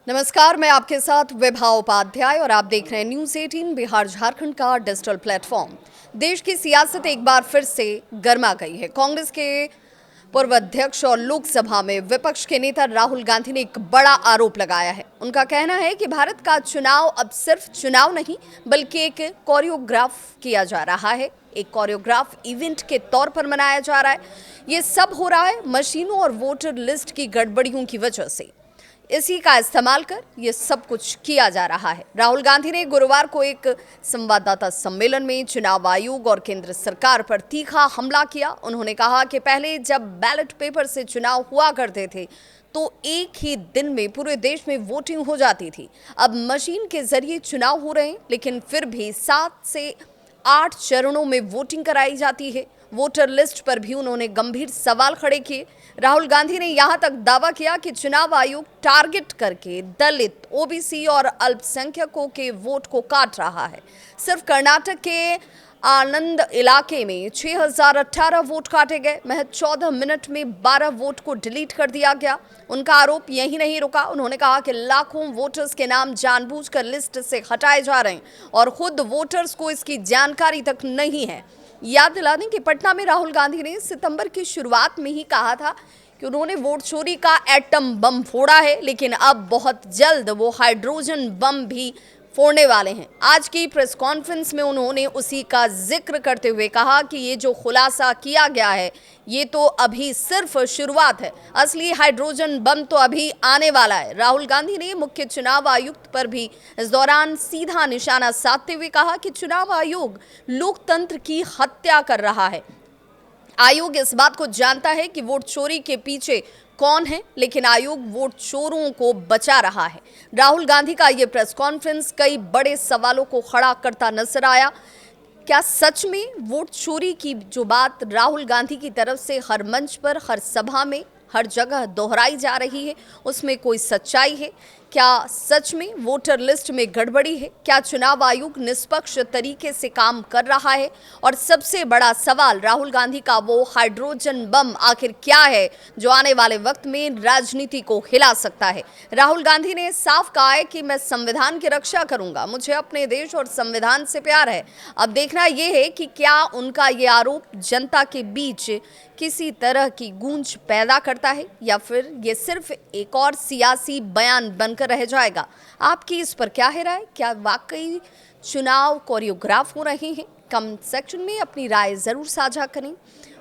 नमस्कार, मैं आपके साथ विभा उपाध्याय और आप देख रहे हैं न्यूज़ 18 बिहार झारखंड का डिजिटल प्लेटफॉर्म। देश की सियासत एक बार फिर से गर्मा गई है। कांग्रेस के पूर्व अध्यक्ष और लोकसभा में विपक्ष के नेता राहुल गांधी ने एक बड़ा आरोप लगाया है। उनका कहना है कि भारत का चुनाव अब सिर्फ चुनाव नहीं बल्कि एक कोरियोग्राफ किया जा रहा है, एक कोरियोग्राफ इवेंट के तौर पर मनाया जा रहा है। ये सब हो रहा है मशीनों और वोटर लिस्ट की गड़बड़ियों की वजह से। इसी का इस्तेमाल कर ये सब कुछ किया जा रहा है। राहुल गांधी ने गुरुवार को एक संवाददाता सम्मेलन में चुनाव आयोग और केंद्र सरकार पर तीखा हमला किया। उन्होंने कहा कि पहले जब बैलेट पेपर से चुनाव हुआ करते थे तो एक ही दिन में पूरे देश में वोटिंग हो जाती थी। अब मशीन के जरिए चुनाव हो रहे हैं, लेकिन फिर भी 7 से 8 चरणों में वोटिंग कराई जाती है। वोटर लिस्ट पर भी उन्होंने गंभीर सवाल खड़े किए। राहुल गांधी ने यहां तक दावा किया कि चुनाव आयोग टारगेट करके दलित, ओबीसी और अल्पसंख्यकों के वोट को काट रहा है। सिर्फ कर्नाटक के आनंद इलाके में 6018 वोट काटे गए। महज 14 मिनट में 12 वोट को डिलीट कर दिया गया। उनका आरोप यही नहीं रुका। उन्होंने कहा कि लाखों वोटर्स के नाम जानबूझकर लिस्ट से हटाए जा रहे हैं और खुद वोटर्स को इसकी जानकारी तक नहीं है। याद दिला दें कि पटना में राहुल गांधी ने सितंबर की शुरुआत में ही कहा था कि उन्होंने वोट चोरी का एटम बम फोड़ा है, लेकिन अब बहुत जल्द वो हाइड्रोजन बम भी फोड़ने वाले हैं। आज की प्रेस कॉन्फ्रेंस में उन्होंने उसी का जिक्र करते हुए कहा कि ये जो खुलासा किया गया है ये तो अभी सिर्फ शुरुआत है, असली हाइड्रोजन बम तो अभी आने वाला है। राहुल गांधी ने मुख्य चुनाव आयुक्त पर भी इस दौरान सीधा निशाना साधते हुए कहा कि चुनाव आयोग लोकतंत्र की हत्या कर रहा है। आयोग इस बात को जानता है कि वोट चोरी के पीछे कौन है, लेकिन आयोग वोट चोरों को बचा रहा है। राहुल गांधी का ये प्रेस कॉन्फ्रेंस कई बड़े सवालों को खड़ा करता नजर आया। क्या सच में वोट चोरी की जो बात राहुल गांधी की तरफ से हर मंच पर, हर सभा में, हर जगह दोहराई जा रही है, उसमें कोई सच्चाई है? क्या सच में वोटर लिस्ट में गड़बड़ी है? क्या चुनाव आयोग निष्पक्ष तरीके से काम कर रहा है? और सबसे बड़ा सवाल, राहुल गांधी का वो हाइड्रोजन बम आखिर क्या है जो आने वाले वक्त में राजनीति को हिला सकता है? राहुल गांधी ने साफ कहा है कि मैं संविधान की रक्षा करूंगा, मुझे अपने देश और संविधान से प्यार है। अब देखना यह है कि क्या उनका ये आरोप जनता के बीच किसी तरह की गूंज पैदा करता है या फिर ये सिर्फ एक और सियासी बयान बनकर रह जाएगा। आपकी इस पर क्या है राय? क्या वाकई चुनाव कोरियोग्राफ हो रहे हैं? कमेंट सेक्शन में अपनी राय ज़रूर साझा करें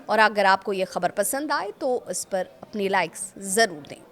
और अगर आपको ये खबर पसंद आए तो इस पर अपनी लाइक्स ज़रूर दें।